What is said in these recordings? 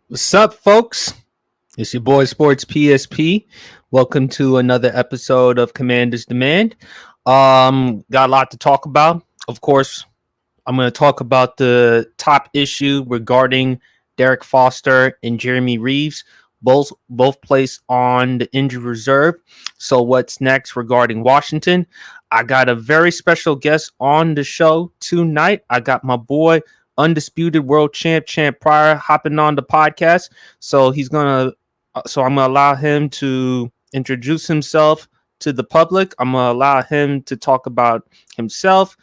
What's up, folks? It's your boy Sports PSP. Welcome to another episode of Commander's Demand. Got a lot to talk about. Of course, I'm going to talk about the top issue regarding Derek Foster and Jeremy Reeves, both placed on the injured reserve. So, what's next regarding Washington? I got a very special guest on the show tonight. I got my boy, undisputed world champ Pryor, hopping on the podcast. So I'm gonna allow him to introduce himself to the public. I'm gonna allow him to talk about himself,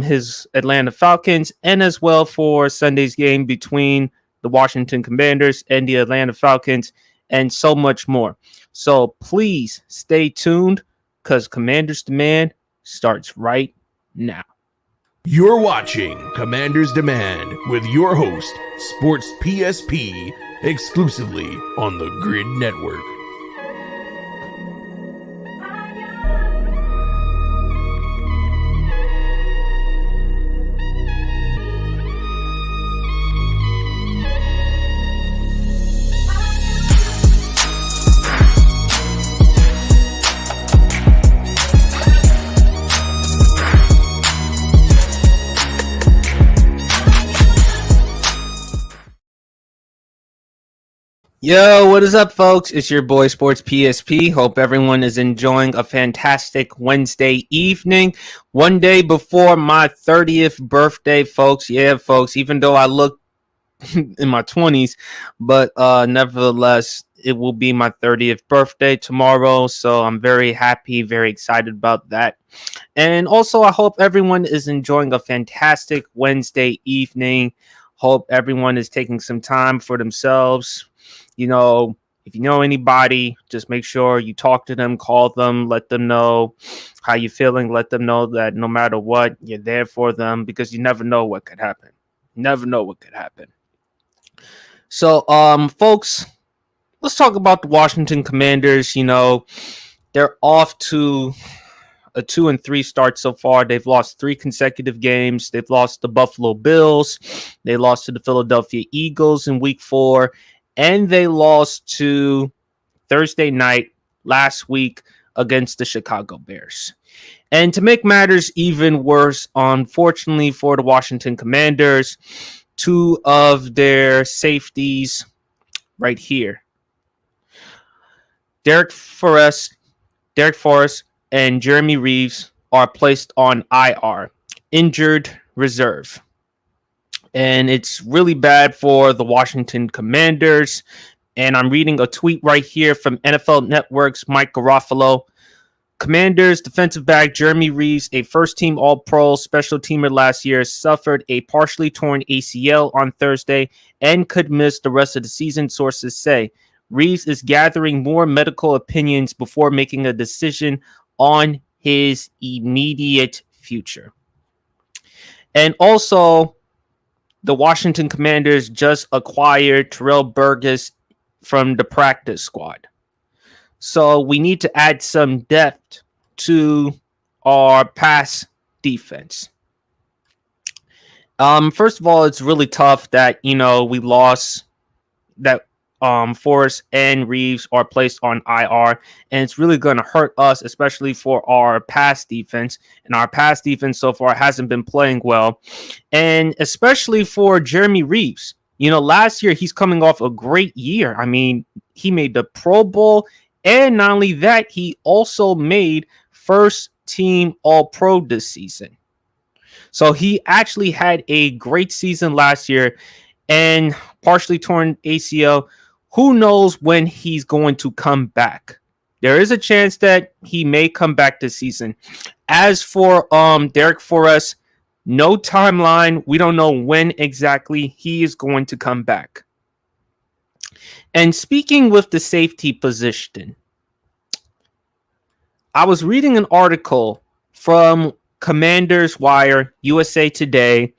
his Atlanta Falcons, and as well for Sunday's game between the Washington Commanders and the Atlanta Falcons, and so much more. So please stay tuned because Commanders Demand starts right now. You're watching Commander's Demand with your host, Sports PSP, exclusively on the Grid Network. Yo, what is up, folks? It's your boy Sports PSP. Hope everyone is enjoying a fantastic Wednesday evening. One day before my 30th birthday, folks. Yeah, folks, even though I look in my 20s, but nevertheless, it will be my 30th birthday tomorrow. So I'm very happy, very excited about that. And also, I hope everyone is enjoying a fantastic Wednesday evening. Hope everyone is taking some time for themselves. You know, if you know anybody, just make sure you talk to them, call them, let them know how you're feeling. Let them know that no matter what, you're there for them because you never know what could happen. Never know what could happen. So, folks, let's talk about the Washington Commanders. You know, they're off to a 2-3 start so far. They've lost 3 consecutive games. They've lost the Buffalo Bills. They lost to the Philadelphia Eagles in week 4. And they lost to Thursday night last week against the Chicago Bears. And to make matters even worse, unfortunately for the Washington Commanders, 2 of their safeties right here, Derek Forrest and Jeremy Reeves, are placed on IR, injured reserve. And it's really bad for the Washington Commanders. And I'm reading a tweet right here from NFL Network's Mike Garofalo. Commanders defensive back Jeremy Reeves, a first-team All-Pro special teamer last year, suffered a partially torn ACL on Thursday and could miss the rest of the season, sources say. Reeves is gathering more medical opinions before making a decision on his immediate future. And also, the Washington Commanders just acquired Terrell Burgess from the practice squad. So we need to add some depth to our pass defense. First of all, it's really tough that, we lost that Forrest and Reeves are placed on IR, and it's really going to hurt us, especially for our pass defense. And our pass defense so far hasn't been playing well, and especially for Jeremy Reeves. Last year he's coming off a great year. I mean, he made the Pro Bowl, and not only that, he also made first team All-Pro this season. So he actually had a great season last year, and partially torn ACL. Who knows when he's going to come back? There is a chance that he may come back this season. As for Derek Forrest, no timeline. We don't know when exactly he is going to come back. And speaking with the safety position, I was reading an article from Commanders Wire, USA Today,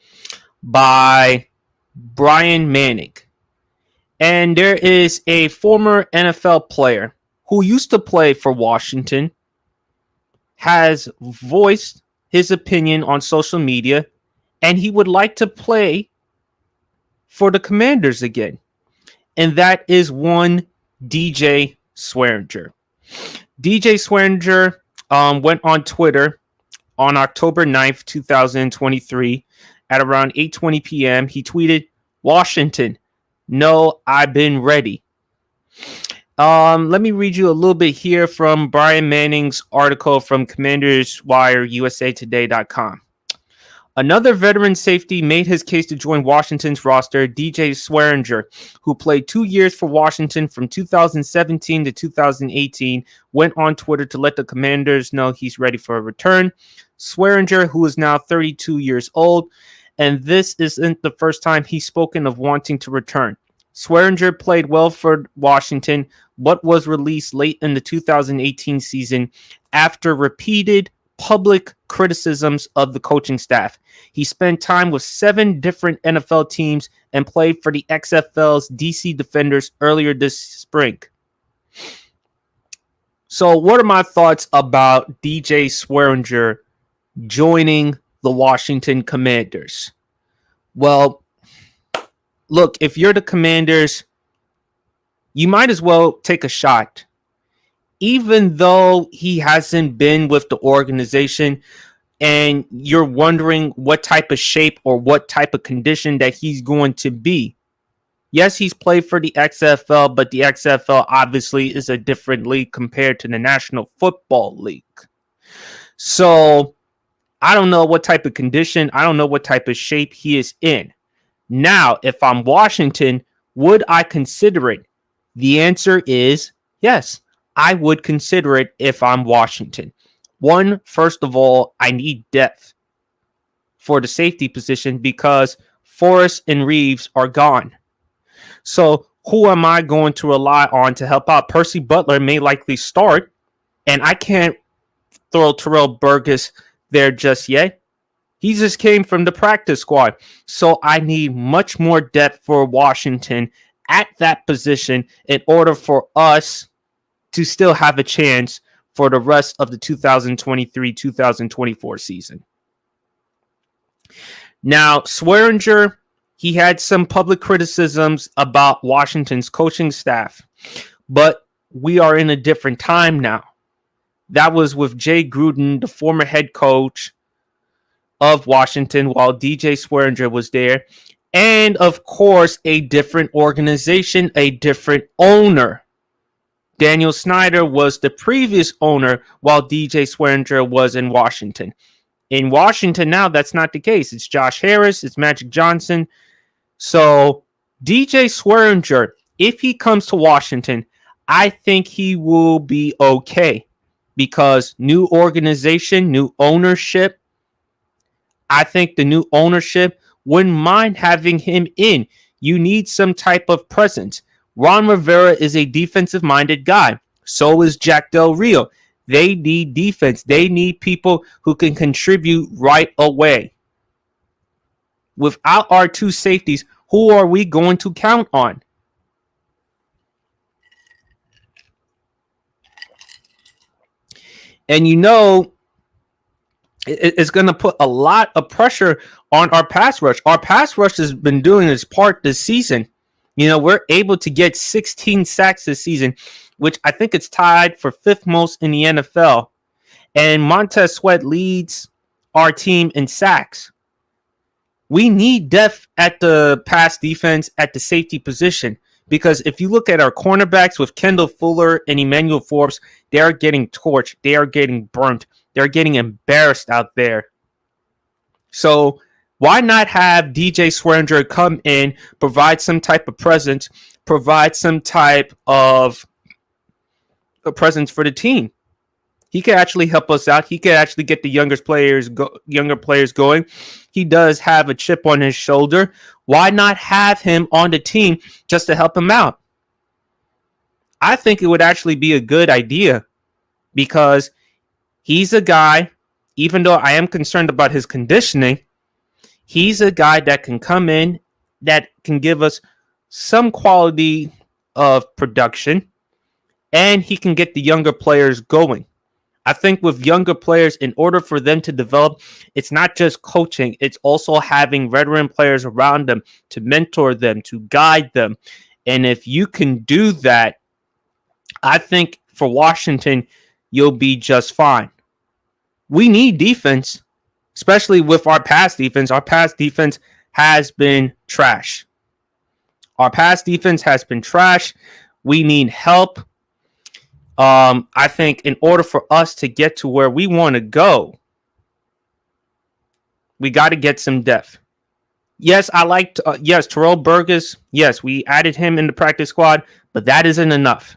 by Brian Manning. And there is a former NFL player who used to play for Washington, has voiced his opinion on social media, and he would like to play for the Commanders again. and that is one DJ Swearinger. DJ Swearinger went on Twitter on October 9th, 2023 at around 8:20 p.m. He tweeted, "Washington, no, I've been ready." Let me read you a little bit here from Brian Manning's article from Commanders Wire, USAtoday.com. Another veteran safety made his case to join Washington's roster, DJ Swearinger, who played 2 years for Washington from 2017 to 2018, went on Twitter to let the Commanders know he's ready for a return. Swearinger, who is now 32 years old, and this isn't the first time he's spoken of wanting to return. Swearinger played well for Washington, but was released late in the 2018 season after repeated public criticisms of the coaching staff. He spent time with 7 different NFL teams and played for the XFL's DC Defenders earlier this spring. So what are my thoughts about DJ Swearinger joining the Washington Commanders? Well, look, if you're the Commanders, you might as well take a shot. Even though he hasn't been with the organization and you're wondering what type of shape or what type of condition that he's going to be. Yes, he's played for the XFL, but the XFL obviously is a different league compared to the National Football League. So I don't know what type of condition, I don't know what type of shape he is in. Now, if I'm Washington, would I consider it? The answer is yes. I would consider it if I'm Washington. One, first of all, I need depth for the safety position because Forrest and Reeves are gone. So who am I going to rely on to help out? Percy Butler may likely start, and I can't throw Terrell Burgess there just yet. He just came from the practice squad. So I need much more depth for Washington at that position in order for us to still have a chance for the rest of the 2023-2024 season. Now, Swearinger, he had some public criticisms about Washington's coaching staff, but we are in a different time now. That was with Jay Gruden, the former head coach of Washington, while DJ Swearinger was there. And, of course, a different organization, a different owner. Daniel Snyder was the previous owner while DJ Swearinger was in Washington. In Washington now, that's not the case. It's Josh Harris, it's Magic Johnson. So DJ Swearinger, if he comes to Washington, I think he will be okay because new organization, new ownership. I think the new ownership wouldn't mind having him in. You need some type of presence. Ron Rivera is a defensive-minded guy. So is Jack Del Rio. They need defense. They need people who can contribute right away. Without our 2 safeties, who are we going to count on? And you know, it's going to put a lot of pressure on our pass rush. Our pass rush has been doing its part this season. You know, we're able to get 16 sacks this season, which I think it's tied for 5th most in the NFL. And Montez Sweat leads our team in sacks. We need depth at the pass defense at the safety position because if you look at our cornerbacks with Kendall Fuller and Emmanuel Forbes, they are getting torched. They are getting burnt. They're getting embarrassed out there. So why not have DJ Swearinger come in, provide some type of presence, provide some type of a presence for the team? He could actually help us out. He could actually get the younger players going. He does have a chip on his shoulder. Why not have him on the team just to help him out? I think it would actually be a good idea because he's a guy, even though I am concerned about his conditioning, he's a guy that can come in, that can give us some quality of production, and he can get the younger players going. I think with younger players, in order for them to develop, it's not just coaching, it's also having veteran players around them to mentor them, to guide them. And if you can do that, I think for Washington, you'll be just fine. We need defense, especially with our pass defense. Our pass defense has been trash. Our pass defense has been trash. We need help. I think in order for us to get to where we want to go, we got to get some depth. Yes, I liked. Yes, Terrell Burgess. Yes, we added him in the practice squad, but that isn't enough.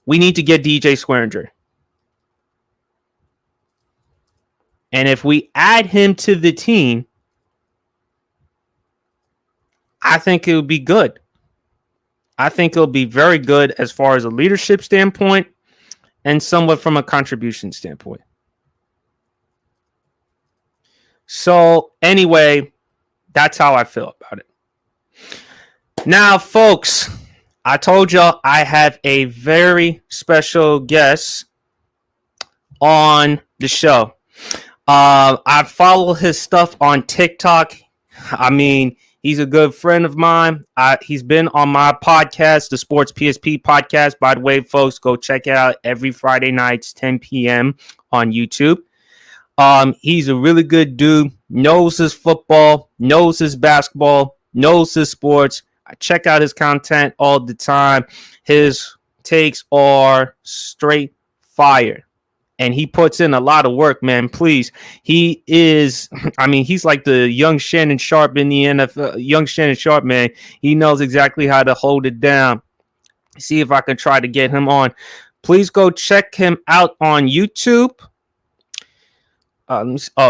We need to get DJ Swearinger. And if we add him to the team, I think it would be good. I think it'll be very good as far as a leadership standpoint and somewhat from a contribution standpoint. So, anyway, that's how I feel about it. Now, folks, I told y'all I have a very special guest on the show. I follow his stuff on TikTok. I mean, he's a good friend of mine. He's been on my podcast, the Sports PSP podcast. By the way, folks, go check it out every Friday nights, 10 p.m. on YouTube. He's a really good dude, knows his football, knows his basketball, knows his sports. I check out his content all the time. His takes are straight fire. And he puts in a lot of work, man. Please. He is, I mean, he's like the young Shannon Sharp in the NFL. Young Shannon Sharp, man. He knows exactly how to hold it down. See if I can try to get him on. Please go check him out on YouTube.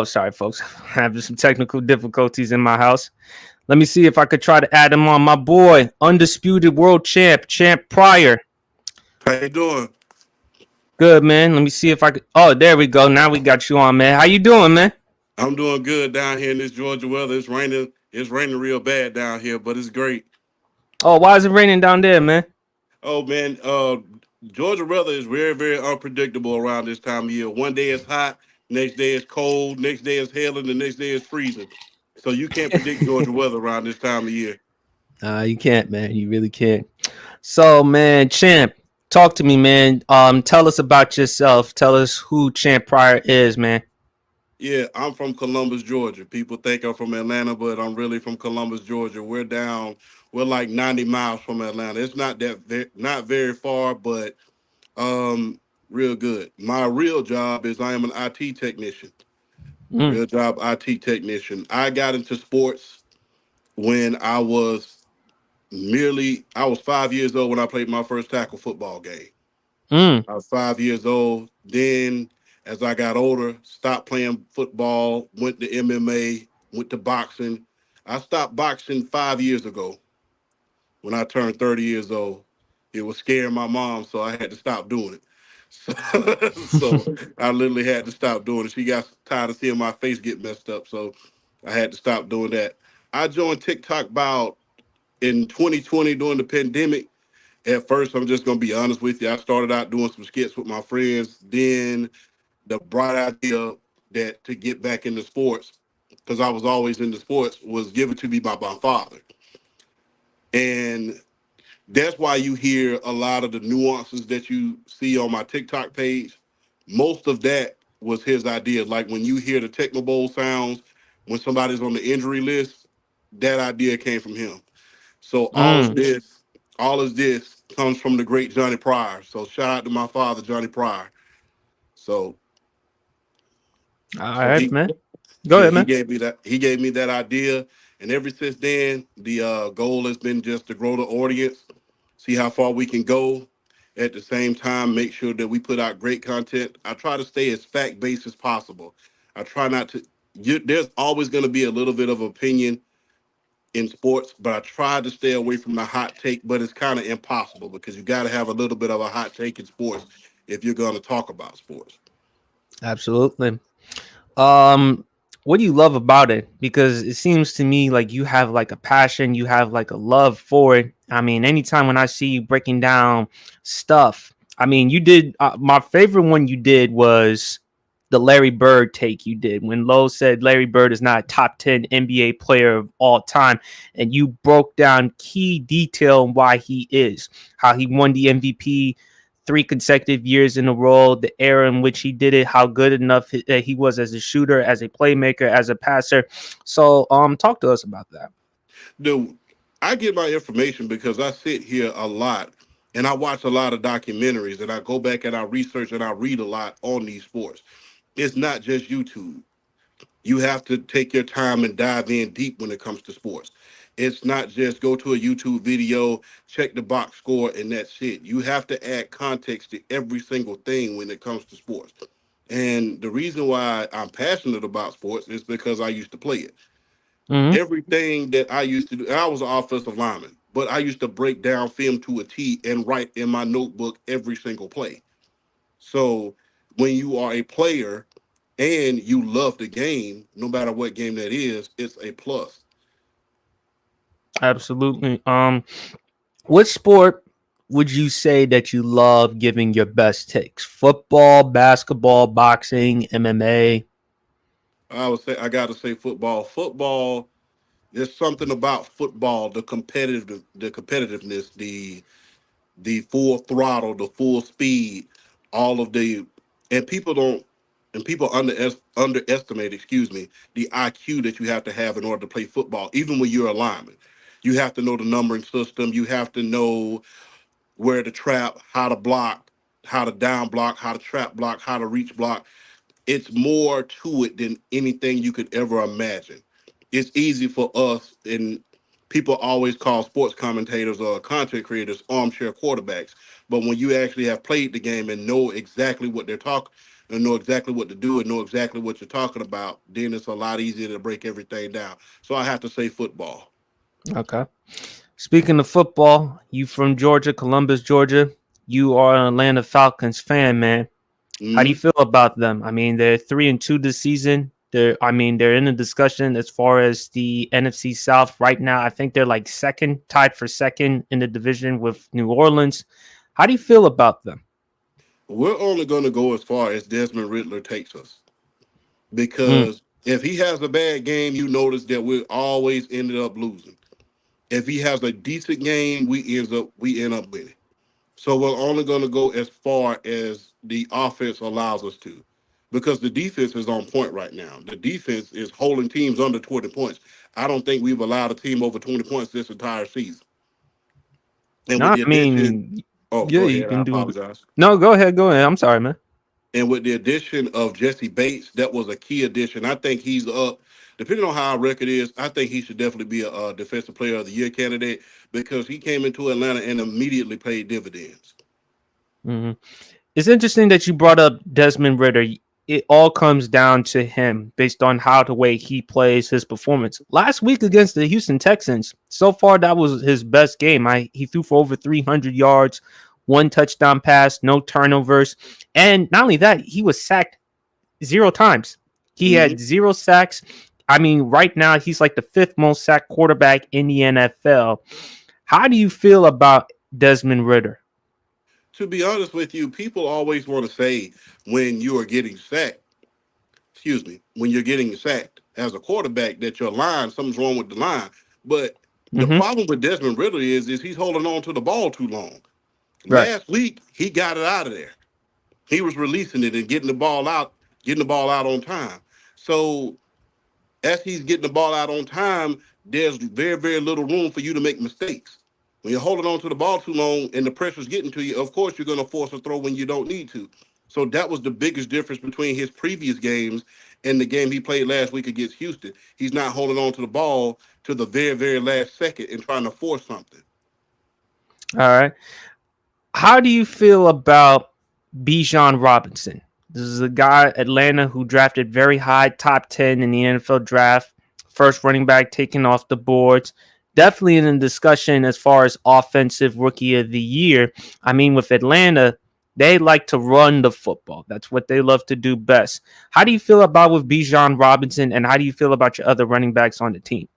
Sorry, folks. I have some technical difficulties in my house. Let me see if I could try to add him on. My boy, undisputed world champ Pryor. How you doing? Good, man. Let me see if I could. Oh, there we go. Now we got you on, man. How you doing, man? I'm doing good down here in this Georgia weather. It's raining. It's raining real bad down here, but it's great. Oh, why is it raining down there, man? Oh man, Georgia weather is very, very unpredictable around this time of year. One day it's hot, next day it's cold, next day it's hailing, the next day it's freezing. So you can't predict Georgia weather around this time of year. You can't, man. You really can't. So, man, Champ, talk to me, man. Tell us about yourself. Tell us who Champ Pryor is, man. Yeah, I'm from Columbus, Georgia. People think I'm from Atlanta, but I'm really from Columbus, Georgia. We're like 90 miles from Atlanta. It's not very far, but real good. My real job is I am an IT technician. Mm, Real job, IT technician. I got into sports when I was 5 years old when I played my first tackle football game. mm, I was 5 years old. Then, as I got older, stopped playing football, went to MMA, went to boxing. I stopped boxing 5 years ago when I turned 30 years old. It was scaring my mom, so I had to stop doing it. So I literally had to stop doing it. She got tired of seeing my face get messed up, so I had to stop doing that. I joined TikTok about in 2020 during the pandemic. At first, I'm just gonna be honest with you. I started out doing some skits with my friends. Then the bright idea that to get back into sports, because I was always into sports, was given to me by my father. And that's why you hear a lot of the nuances that you see on my TikTok page. Most of that was his idea. Like when you hear the Tecmo Bowl sounds, when somebody's on the injury list, that idea came from him. So mm. all of this comes from the great Johnny Pryor. So shout out to my father, Johnny Pryor. So All so right, he man. Go yeah, ahead, man. he gave me that idea. And ever since then, the goal has been just to grow the audience, see how far we can go. At the same time, make sure that we put out great content. I try to stay as fact based as possible. I try not to. There's always going to be a little bit of opinion in sports, but I try to stay away from the hot take. But it's kind of impossible because you got to have a little bit of a hot take in sports if you're going to talk about sports. Absolutely. Um, what do you love about it? Because it seems to me like you have like a passion, you have like a love for it. I mean, anytime when I see you breaking down stuff, I mean, you did my favorite one you did was the Larry Bird take you did when Lowe said Larry Bird is not a top 10 NBA player of all time. And you broke down key detail on why he is, how he won the MVP 3 consecutive years in a row, the era in which he did it, how good enough he was as a shooter, as a playmaker, as a passer. So, talk to us about that. Dude, I get my information because I sit here a lot and I watch a lot of documentaries and I go back and I research and I read a lot on these sports. It's not just YouTube. You have to take your time and dive in deep when it comes to sports. It's not just go to a YouTube video, check the box score, and that's it. You have to add context to every single thing when it comes to sports. And the reason why I'm passionate about sports is because I used to play it. Mm-hmm. Everything that I used to do, and I was an offensive lineman, but I used to break down film to a T and write in my notebook every single play. So when you are a player and you love the game, no matter what game that is, it's a plus. Absolutely. What sport would you say that you love giving your best takes? Football, basketball, boxing, MMA? I would say I got to say football. Football. There's something about football, the competitiveness, the full throttle, the full speed, all of the, and people don't, and people underestimate, excuse me, the IQ that you have to have in order to play football. Even when you're a lineman, you have to know the numbering system. You have to know where to trap, how to block, how to down block, how to trap block, how to reach block. It's more to it than anything you could ever imagine. It's easy for us, and people always call sports commentators or content creators armchair quarterbacks. But when you actually have played the game and know exactly what they're talking and know exactly what to do and know exactly what you're talking about, then it's a lot easier to break everything down. So I have to say football. Okay. Speaking of football, you from Georgia, Columbus, Georgia. You are an Atlanta Falcons fan, man. How do you Hmm. feel about them? I mean, they're 3-2 this season. They're in a discussion as far as the NFC South right now. I think they're like second, tied for second in the division with New Orleans. How do you feel about them? We're only going to go as far as Desmond Riddler takes us Mm, because if he has a bad game, you notice that we always ended up losing. If he has a decent game, we end up winning. So we're only going to go as far as the offense allows us to, because the defense is on point right now. The defense is holding teams under 20 points. I don't think we've allowed a team over 20 points this entire season. And with no, the I addition, mean, oh, yeah, go you've ahead. I been doing. apologize. No, go ahead, go ahead. I'm sorry, man. And with the addition of Jesse Bates, that was a key addition. I think he's up. Depending on how our record is, I think he should definitely be a defensive player of the year candidate because he came into Atlanta and immediately paid dividends. Hmm. It's interesting that you brought up Desmond Ritter. It all comes down to him based on how the way he plays his performance. Last week against the Houston Texans, so far that was his best game. He threw for over 300 yards, 1 touchdown pass, no turnovers, and not only that, he was sacked 0 times. He Hmm. had 0 sacks. I mean, right now he's like the fifth most sacked quarterback in the NFL. How do you feel about Desmond Ritter? To be honest with you, people always want to say when you are getting sacked, excuse me, when you're getting sacked as a quarterback that your line, something's wrong with the line. But the Mm-hmm. problem with Desmond Ritter is he's holding on to the ball too long. Right. Last week, he got it out of there. He was releasing it and getting the ball out on time. So as he's getting the ball out on time, there's very, very little room for you to make mistakes. When you're holding on to the ball too long and the pressure's getting to you, of course you're going to force a throw when you don't need to. So that was the biggest difference between his previous games and the game he played last week against Houston. He's not holding on to the ball to the very, very last second and trying to force something. All right. How do you feel about Bijan Robinson? This is a guy Atlanta who drafted very high, top 10 in the NFL draft, first running back taken off the boards. Definitely in the discussion as far as offensive rookie of the year. I mean, with Atlanta, they like to run the football. That's what they love to do best. How do you feel about with Bijan Robinson, and how do you feel about your other running backs on the team?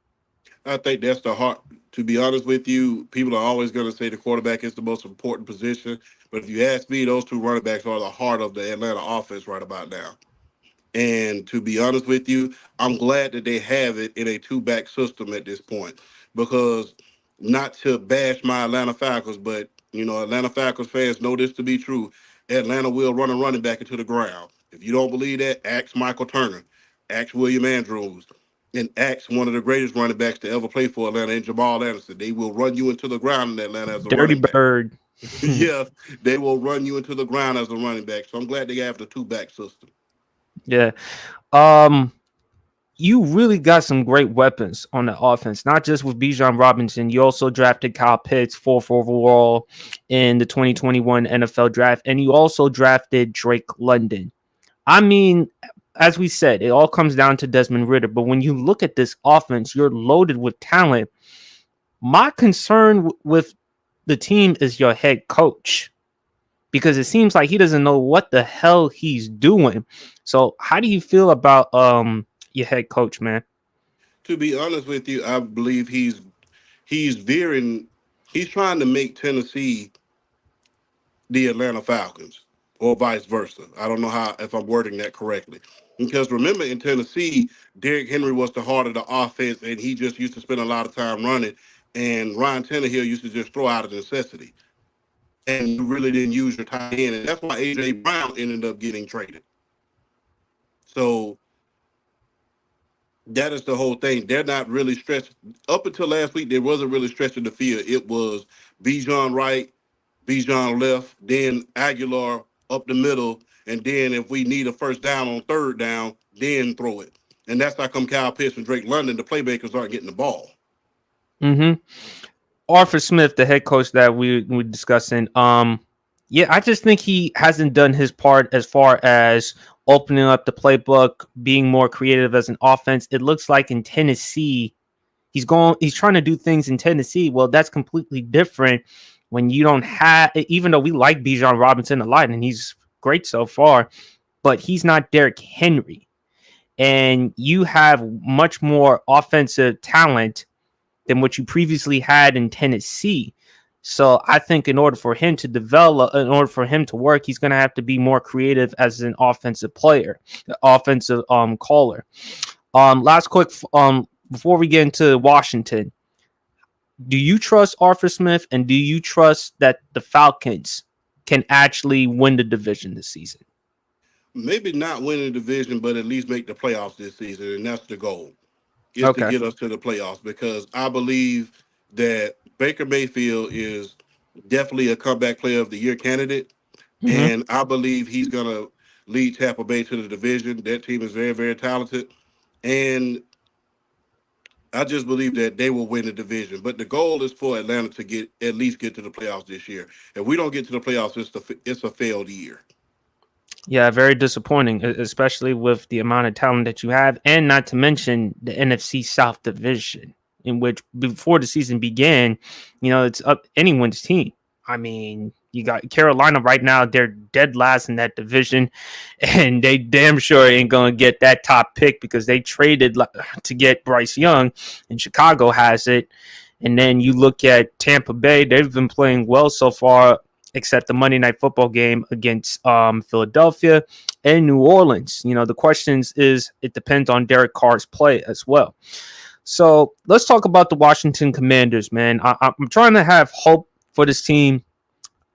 I think that's the heart. To be honest with you, people are always going to say the quarterback is the most important position. But if you ask me, those two running backs are the heart of the Atlanta offense right about now. And to be honest with you, I'm glad that they have it in a two-back system at this point because not to bash my Atlanta Falcons, but Atlanta Falcons fans know this to be true. Atlanta will run a running back into the ground. If you don't believe that, ask Michael Turner, ask William Andrews, and ask one of the greatest running backs to ever play for Atlanta, and Jamal Anderson. They will run you into the ground in Atlanta as a Dirty running back. Bird. Yeah, they will run you into the ground as a running back. So I'm glad they have the two-back system. Yeah. Um, you really got some great weapons on the offense, not just with Bijan Robinson. You also drafted Kyle Pitts, fourth overall in the 2021 NFL draft, and you also drafted Drake London. I mean, as we said, it all comes down to Desmond Ritter. But when you look at this offense, you're loaded with talent. My concern with the team is your head coach because it seems like he doesn't know what the hell he's doing. So, how do you feel about your head coach, man? To be honest with you, I believe he's veering. He's trying to make Tennessee the Atlanta Falcons, or vice versa. I don't know how if I'm wording that correctly. Because remember, in Tennessee, Derrick Henry was the heart of the offense, and he just used to spend a lot of time running. And Ryan Tannehill used to just throw out of necessity, and you really didn't use your tight end, and that's why AJ Brown ended up getting traded. So that is the whole thing. They're not really stretched. Up until last week, they wasn't really stretching the field. It was Bijan right, Bijan left, then Aguilar up the middle, and then if we need a first down on third down, then throw it. And that's how come Kyle Pitts and Drake London, the playmakers, aren't getting the ball. Mm-hmm. Arthur Smith, the head coach that we discussing. Yeah, I just think he hasn't done his part as far as opening up the playbook, being more creative as an offense. It looks like in Tennessee, he's trying to do things in Tennessee. Well, that's completely different when you don't have, even though we like Bijan Robinson a lot and he's great so far, but he's not Derrick Henry. And you have much more offensive talent than what you previously had in Tennessee. So I think in order for him to develop, in order for him to work, he's going to have to be more creative as an offensive player, offensive caller. Last quick before we get into Washington, do you trust Arthur Smith and do you trust that the Falcons can actually win the division this season? Maybe not win the division, but at least make the playoffs this season, and that's the goal. Is to Okay. get us to the playoffs because I believe that Baker Mayfield is definitely a comeback player of the year candidate. Mm-hmm. And I believe he's going to lead Tampa Bay to the division. That team is very, very talented. And I just believe that they will win the division. But the goal is for Atlanta to at least get to the playoffs this year. If we don't get to the playoffs, it's a failed year. Yeah, very disappointing, especially with the amount of talent that you have, and not to mention the NFC South division, in which before the season began, it's up anyone's team. I mean, you got Carolina right now; they're dead last in that division, and they damn sure ain't gonna get that top pick because they traded to get Bryce Young, and Chicago has it. And then you look at Tampa Bay; they've been playing well so far except the Monday Night Football game against Philadelphia and New Orleans. The questions is it depends on Derek Carr's play as well. So let's talk about the Washington Commanders, man. I'm trying to have hope for this team.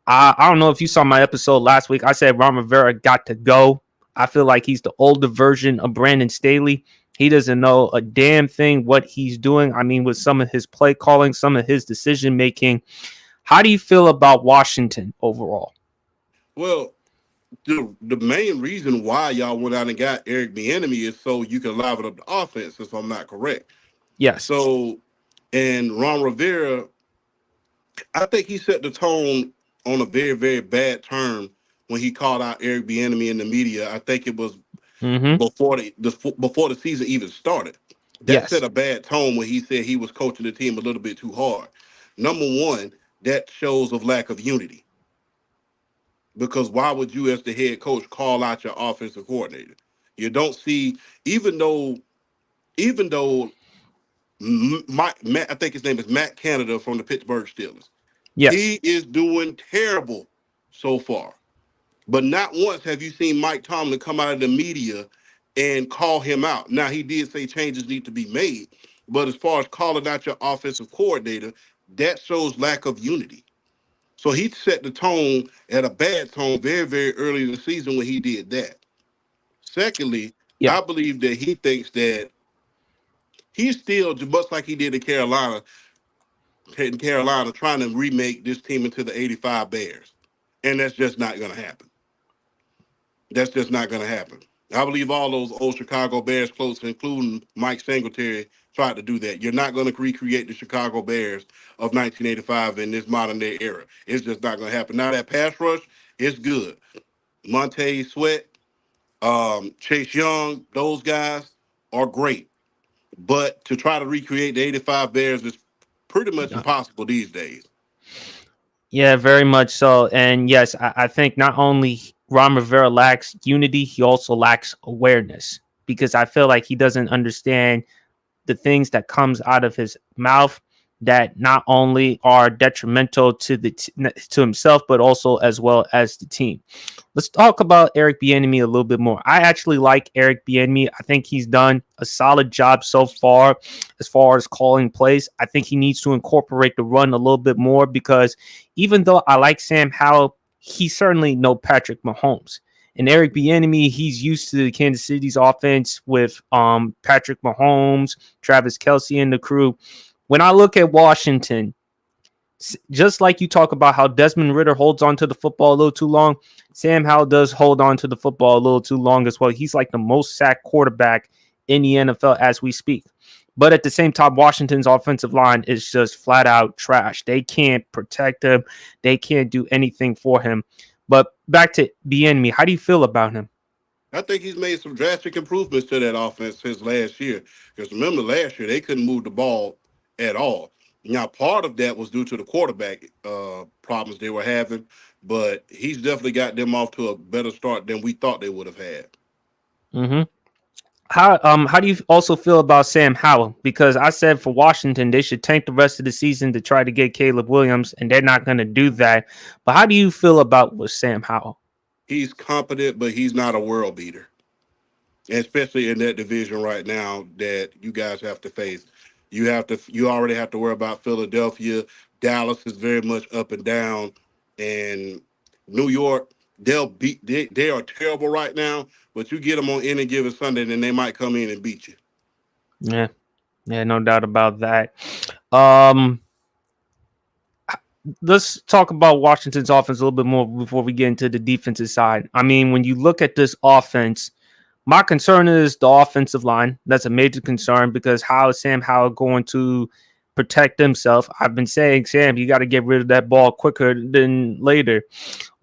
I don't know if you saw my episode last week. I said Ron Rivera got to go. I feel like he's the older version of Brandon Staley. He doesn't know a damn thing what he's doing. I mean, with some of his play calling, some of his decision making. How do you feel about Washington overall? Well, the main reason why y'all went out and got Eric Bieniemy is so you can liven up the offense, if I'm not correct. Yes. So, and Ron Rivera, I think he set the tone on a very, very bad term when he called out Eric Bieniemy in the media. I think it was Mm-hmm. before the season even started. That set Yes. a bad tone when he said he was coaching the team a little bit too hard. Number one, that shows of lack of unity. Because why would you, as the head coach, call out your offensive coordinator? You don't see, even though, even though Matt, I think his name is Matt Canada from the Pittsburgh Steelers. Yes. He is doing terrible so far. But not once have you seen Mike Tomlin come out of the media and call him out. Now, he did say changes need to be made, but as far as calling out your offensive coordinator, that shows lack of unity. So he set the tone at a bad tone very, very early in the season when he did that. Secondly, Yeah. I believe that he thinks that he's still, much like he did in Carolina, trying to remake this team into the '85 Bears, and that's just not going to happen. That's just not going to happen. I believe all those old Chicago Bears close, including Mike Singletary, tried to do that. You're not going to recreate the Chicago Bears of 1985 in this modern day era. It's just not going to happen. Now that pass rush is good. Montez Sweat, Chase Young, those guys are great. But to try to recreate the '85 Bears is pretty much impossible these days. Yeah, very much so. And yes, I think not only Ron Rivera lacks unity, he also lacks awareness because I feel like he doesn't understand the things that comes out of his mouth that not only are detrimental to to himself but also as well as the team. Let's talk about Eric Bieniemy a little bit more. I actually like Eric Bieniemy. I think he's done a solid job so far as calling plays. I think he needs to incorporate the run a little bit more because even though I like Sam Howell, he's certainly no Patrick Mahomes. And Eric Bieniemy, he's used to Kansas City's offense with Patrick Mahomes, Travis Kelce, and the crew. When I look at Washington, just like you talk about how Desmond Ridder holds on to the football a little too long, Sam Howell does hold on to the football a little too long as well. He's like the most sacked quarterback in the NFL as we speak. But at the same time, Washington's offensive line is just flat out trash. They can't protect him. They can't do anything for him. But back to Bieniemy, how do you feel about him? I think he's made some drastic improvements to that offense since last year. Because remember, last year they couldn't move the ball at all. Now, part of that was due to the quarterback problems they were having, but he's definitely got them off to a better start than we thought they would have had. Mm-hmm. How do you also feel about Sam Howell? Because I said for Washington they should tank the rest of the season to try to get Caleb Williams, and they're not going to do that. But how do you feel about with Sam Howell? He's competent, but he's not a world beater, especially in that division right now that you guys have to face. You already have to worry about Philadelphia. Dallas is very much up and down, and New York, they are terrible right now, but you get them on any given Sunday, then they might come in and beat you. Yeah, yeah, no doubt about that. Um, let's talk about Washington's offense a little bit more before we get into the defensive side. I mean, when you look at this offense, my concern is the offensive line. That's a major concern because how is Sam Howell going to protect himself? I've been saying, Sam, you got to get rid of that ball quicker than later.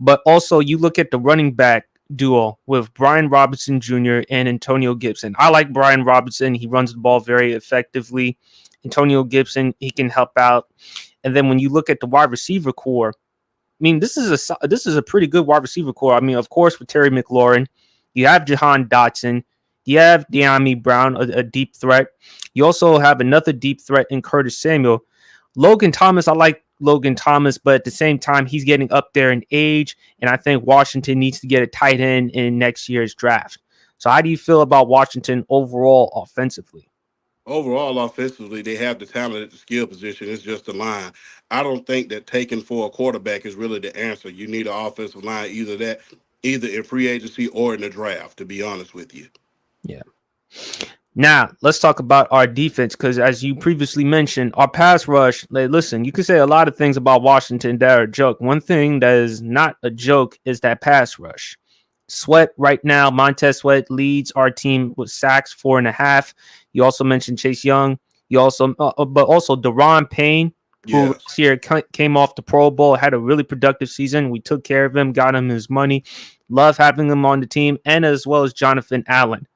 But also, you look at the running back duo with Brian Robinson Jr. and Antonio Gibson. I like Brian Robinson. He runs the ball very effectively. Antonio Gibson, he can help out. And then when you look at the wide receiver core, I mean, this is a pretty good wide receiver core. I mean, of course, with Terry McLaurin, you have Jahan Dotson, you have De'Ami Brown, a deep threat. You also have another deep threat in Curtis Samuel. Logan Thomas, I like Logan Thomas, but at the same time, he's getting up there in age, and I think Washington needs to get a tight end in next year's draft. So how do you feel about Washington overall offensively? Overall, offensively, they have the talent at the skill position. It's just the line. I don't think that taking for a quarterback is really the answer. You need an offensive line, either in free agency or in the draft, to be honest with you. Yeah. Now, let's talk about our defense because, as you previously mentioned, our pass rush. Listen, you can say a lot of things about Washington that are a joke. One thing that is not a joke is that pass rush. Sweat right now, Montez Sweat leads our team with sacks 4.5. You also mentioned Chase Young. You also, but also Deron Payne, who Yes. last year came off the Pro Bowl, had a really productive season. We took care of him, got him his money. Love having him on the team, and as well as Jonathan Allen.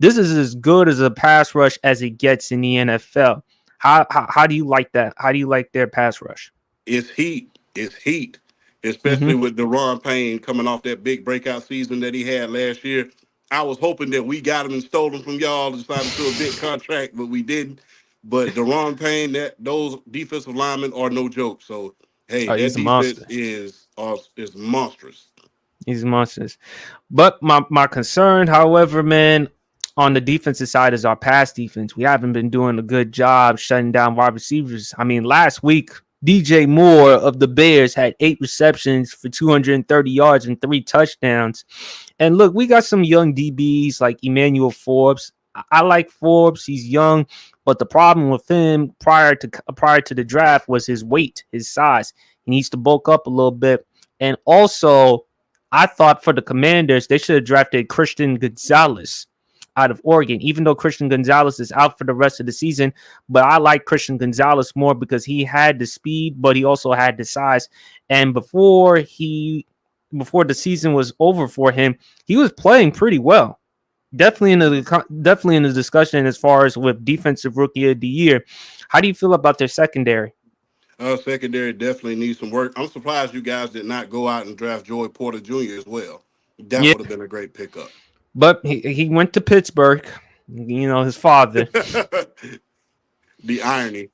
This is as good as a pass rush as it gets in the NFL. How do you like that? How do you like their pass rush? It's heat. It's heat, especially Mm-hmm. with Deron Payne coming off that big breakout season that he had last year. I was hoping that we got him and stole him from y'all and signed him to a big contract, but we didn't. But Deron Payne, those defensive linemen are no joke. So hey, Oh, that he's a defense monster. is monstrous. He's monsters. But my concern, however, man, on the defensive side is our pass defense. We haven't been doing a good job shutting down wide receivers. I mean, last week, DJ Moore of the Bears had 8 receptions for 230 yards and 3 touchdowns. And look, we got some young DBs like Emmanuel Forbes. I like Forbes. He's young, but the problem with him prior to the draft was his weight, his size. He needs to bulk up a little bit. And also, I thought for the Commanders, they should have drafted Christian Gonzalez out of Oregon, even though Christian Gonzalez is out for the rest of the season. But I like Christian Gonzalez more because he had the speed, but he also had the size. And before the season was over for him, he was playing pretty well. Definitely in the discussion as far as with defensive rookie of the year. How do you feel about their secondary? Secondary definitely needs some work. I'm surprised you guys did not go out and draft Joey Porter Jr. as well. That Yeah, would have been a great pickup. but he went to Pittsburgh. You know, his father. The irony.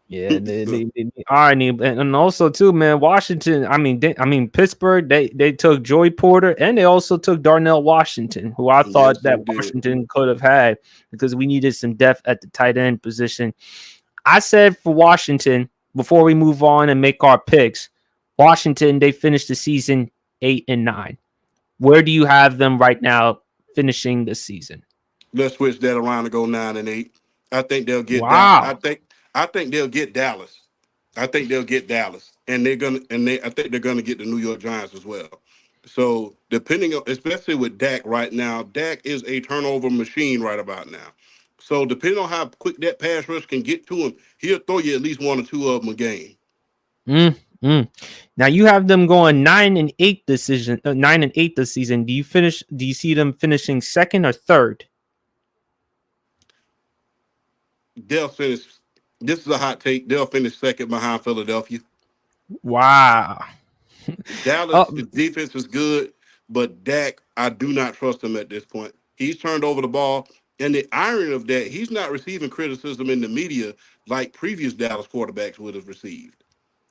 Yeah, the irony, and also too, man. Washington. I mean Pittsburgh. They took Joey Porter, and they also took Darnell Washington, who I Yes, thought they that did. Washington could have had because we needed some depth at the tight end position. I said for Washington before we move on and make our picks. Washington, they finished the season 8-9. Where do you have them right now finishing the season? Let's switch that around and go 9-8. I think they'll get that. Wow. I think they'll get Dallas. I think they'll get Dallas, and they're gonna and they I think they're gonna get the New York Giants as well. So depending on, especially with Dak right now, Dak is a turnover machine right about now. So depending on how quick that pass rush can get to him, he'll throw you at least one or two of them a game. Mm, mm. Now you have them going 9-8 this season. 9-8 this season. Do you see them finishing second or third? They'll finish. This is a hot take. They'll finish second behind Philadelphia. Wow. Dallas Oh, defense is good, but Dak, I do not trust him at this point. He's turned over the ball, and the irony of that, he's not receiving criticism in the media like previous Dallas quarterbacks would have received,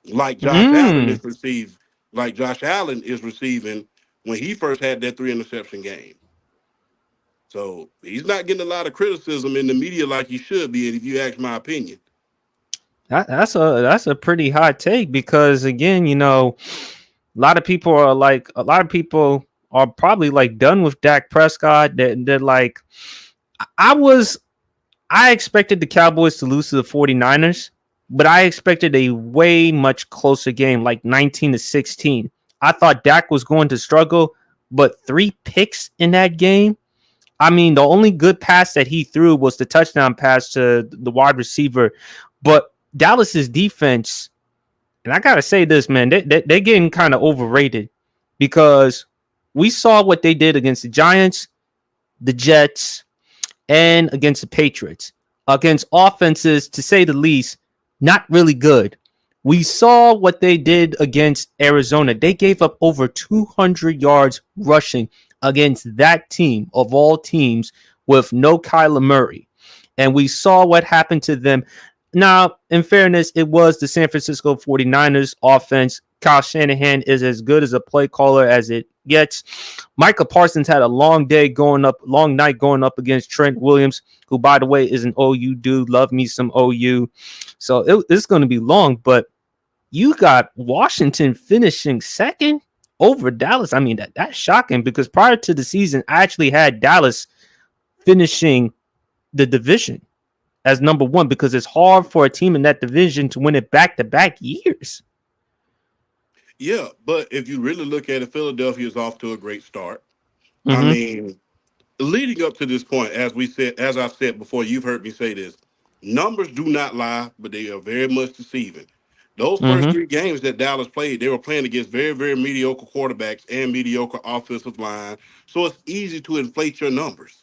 like Josh Allen mm. is received, like Josh Allen is receiving when he first had that 3 interception game. So he's not getting a lot of criticism in the media like he should be, and if you ask my opinion. That's a pretty hot take because again, you know, a lot of people are probably like done with Dak Prescott. They're like, I was I expected the Cowboys to lose to the 49ers, but I expected a way much closer game, like 19-16. I thought Dak was going to struggle, but 3 picks in that game. I mean, the only good pass that he threw was the touchdown pass to the wide receiver. But Dallas's defense, and I gotta say this, man, they're getting kind of overrated because we saw what they did against the Giants, the Jets, and against the Patriots, against offenses, to say the least, not really good. We saw what they did against Arizona. They gave up over 200 yards rushing against that team of all teams with no Kyler Murray. And we saw what happened to them. Now, in fairness, it was the San Francisco 49ers offense. Kyle Shanahan is as good as a play caller as it gets. Micah Parsons had a long night going up against Trent Williams, who, by the way, is an OU dude. Love me some OU. So it's going to be long, but you got Washington finishing second over Dallas. I mean, that's shocking because prior to the season, I actually had Dallas finishing the division as number one because it's hard for a team in that division to win it back-to-back years. Yeah, but if you really look at it, Philadelphia is off to a great start. I Mm-hmm. mean, leading up to this point, as I said before, you've heard me say this. Numbers do not lie, but they are very much deceiving. Those first Mm-hmm. 3 games that Dallas played, they were playing against very, very mediocre quarterbacks and mediocre offensive line. So it's easy to inflate your numbers.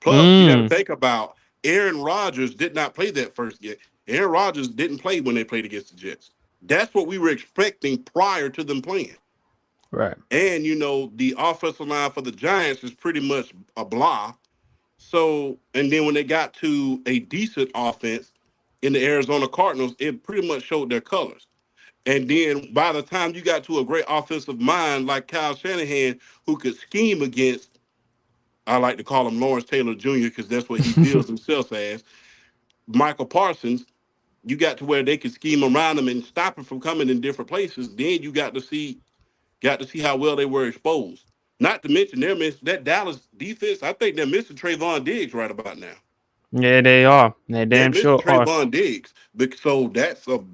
Plus, you got to Mm. think about Aaron Rodgers did not play that first game. Aaron Rodgers didn't play when they played against the Jets. That's what we were expecting prior to them playing. Right. And the offensive line for the Giants is pretty much a blah. So, and then when they got to a decent offense in the Arizona Cardinals, it pretty much showed their colors. And then by the time you got to a great offensive mind like Kyle Shanahan, who could scheme against I like to call him Lawrence Taylor Jr. because that's what he bills himself as. Michael Parsons, you got to where they could scheme around him and stop him from coming in different places. Then you got to see how well they were exposed. Not to mention they're missing that Dallas defense. I think they're missing Trayvon Diggs right about now. Yeah, they are. They They're damn missing sure are. Trayvon Diggs. So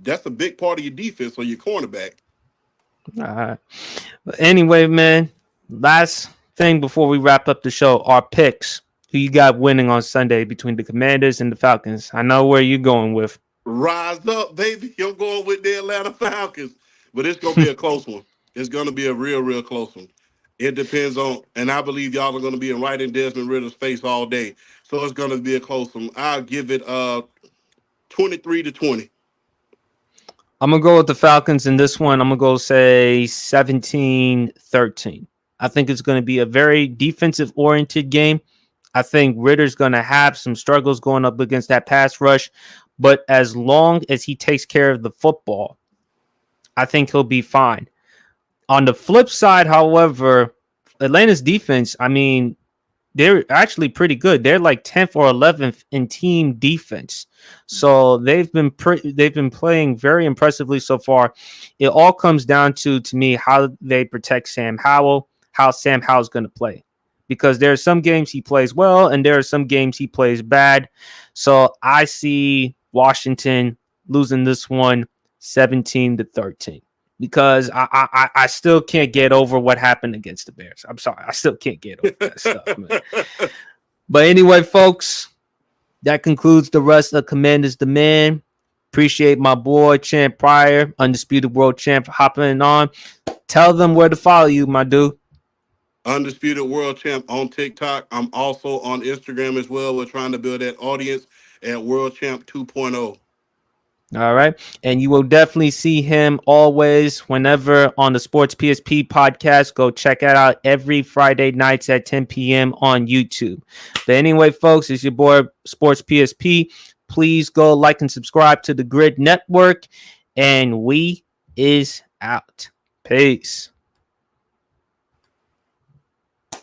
that's a big part of your defense or your cornerback. All right. But anyway, man, last thing before we wrap up the show, our picks. Who you got winning on Sunday between the Commanders and the Falcons? I know where you're going with. Rise up, baby. I'm going with the Atlanta Falcons. But it's gonna be a close one. It's gonna be a real, real close one. It depends on, and I believe y'all are gonna be right in Desmond Ritter's face all day. So it's gonna be a close one. I'll give it 23-20. I'm going to go with the Falcons in this one. I'm going to go say 17-13. I think it's going to be a very defensive-oriented game. I think Ritter's going to have some struggles going up against that pass rush. But as long as he takes care of the football, I think he'll be fine. On the flip side, however, Atlanta's defense, I mean, they're actually pretty good. They're like 10th or 11th in team defense. So they've been playing very impressively so far. It all comes down to me how they protect Sam Howell, how Sam Howell's going to play. Because there are some games he plays well and there are some games he plays bad. So I see Washington losing this one 17-13. Because I still can't get over what happened against the Bears. I'm sorry. I still can't get over that stuff, man. But anyway, folks, that concludes the rest of Commanders Demand. Appreciate my boy, Champ Pryor, Undisputed World Champ, for hopping on. Tell them where to follow you, my dude. Undisputed World Champ on TikTok. I'm also on Instagram as well. We're trying to build that audience at World Champ 2.0. All right. And you will definitely see him always whenever on the Sports PSP podcast. Go check it out every Friday nights at 10 p.m. on YouTube. But anyway, folks, it's your boy Sports PSP. Please go like and subscribe to the Grid Network. And we is out. Peace.